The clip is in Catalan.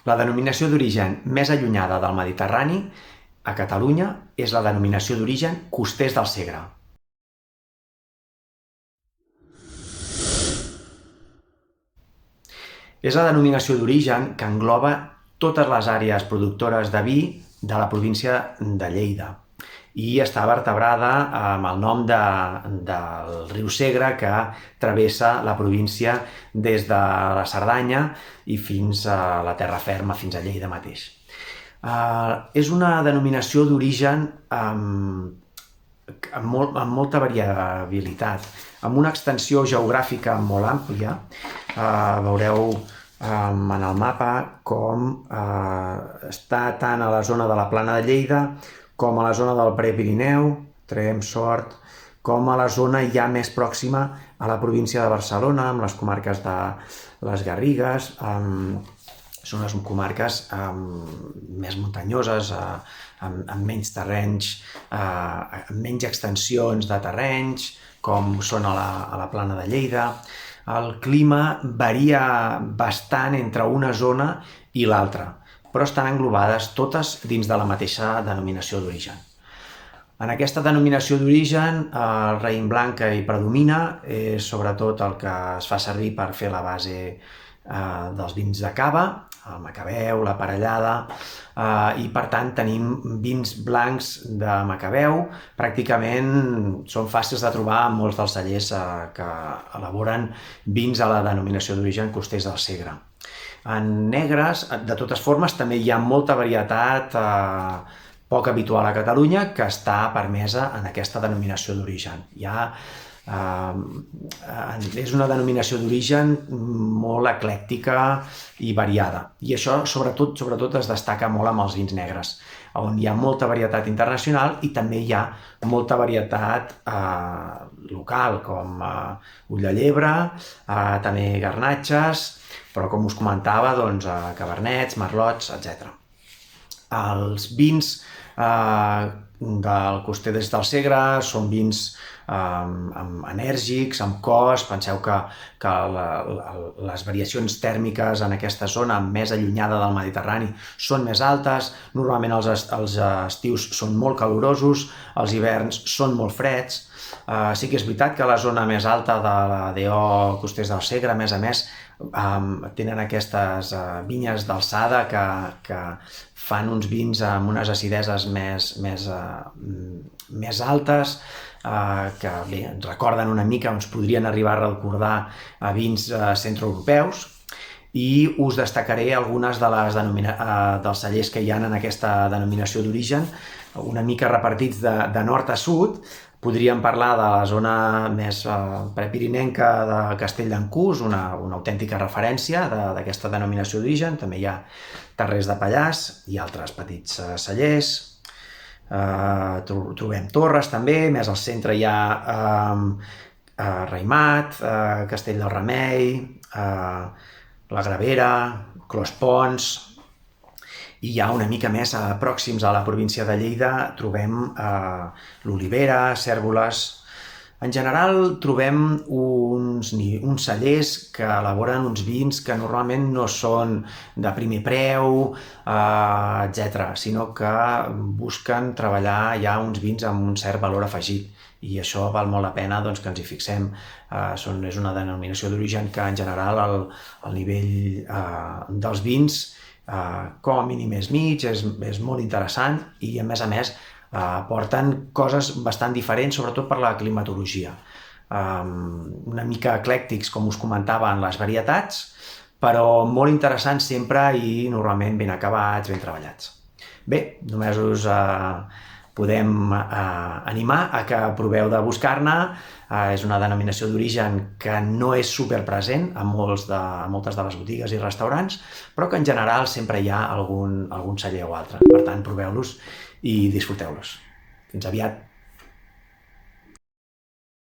La denominació d'origen més allunyada del Mediterrani, a Catalunya, és la denominació d'origen Costers del Segre. És la denominació d'origen que engloba totes les àrees productores de vi de la província de Lleida i està vertebrada amb el nom del riu Segre que travessa la província des de la Cerdanya i fins a la terra ferma, fins a Lleida mateix. És una denominació d'origen amb molta variabilitat, amb una extensió geogràfica molt àmplia. Veureu en el mapa com està tant a la zona de la Plana de Lleida com a la zona del Prepirineu, Tremp, Sort, com a la zona ja més pròxima a la província de Barcelona, amb les comarques de les Garrigues. Són les comarques més muntanyoses, amb menys terrenys, amb menys extensions de terrenys, com són a la Plana de Lleida. El clima varia bastant entre una zona i l'altra, però estan englobades totes dins de la mateixa denominació d'origen. En aquesta denominació d'origen, el raïm blanc que hi predomina és sobretot el que es fa servir per fer la base dels vins de cava, el Macabeu, la Parellada, i per tant tenim vins blancs de Macabeu. Pràcticament són fàcils de trobar en molts dels cellers que elaboren vins a la denominació d'origen Costers del Segre. En negres, de totes formes, també hi ha molta varietat poc habitual a Catalunya que està permesa en aquesta denominació d'origen. És una denominació d'origen molt eclèctica i variada, i això sobretot es destaca molt amb els vins negres, on hi ha molta varietat internacional i també hi ha molta varietat local, com ull de llebre, també garnatxes, però com us comentava, cabernets, merlots, etc. Els vins del Coster del Segre són vins enèrgics, amb cos. Penseu que les variacions tèrmiques en aquesta zona més allunyada del Mediterrani són més altes. Normalment els estius són molt calorosos, els hiverns són molt freds. Sí que és veritat que la zona més alta de la DO Costers del Segre, a més, tenen aquestes vinyes d'alçada que fan uns vins amb unes acideses més altes, que bé, ens recorden una mica, ens podrien arribar a recordar a vins centroeuropeus, i us destacaré algunes dels cellers que hi ha en aquesta denominació d'origen, una mica repartits de nord a sud. Podríem parlar de la zona més prepirinenca de Castell d'Encús, una autèntica referència d'aquesta denominació d'origen. També hi ha Tarrés de Pallars i altres petits cellers. Trobem Torres també, més al centre hi ha Raïmat, Castell del Remei, la Gravera, Clospons, i ja una mica més pròxims a la província de Lleida trobem l'Olivera, Cérvoles. En general trobem uns cellers que elaboren uns vins que normalment no són de primer preu, etc., sinó que busquen treballar ja uns vins amb un cert valor afegit. I això val molt la pena que ens hi fixem. És una denominació d'origen que en general el nivell dels vins com a mínim és mig, és molt interessant, i a més porten coses bastant diferents, sobretot per la climatologia. Una mica eclèctics, com us comentava, en les varietats, però molt interessants sempre i normalment ben acabats, ben treballats. Bé, només us podem animar a que proveu de buscar-ne. És una denominació d'origen que no és superpresent a moltes de les botigues i restaurants, però que en general sempre hi ha algun celler o altre. Per tant, proveu-los i disfruteu-los. Fins aviat!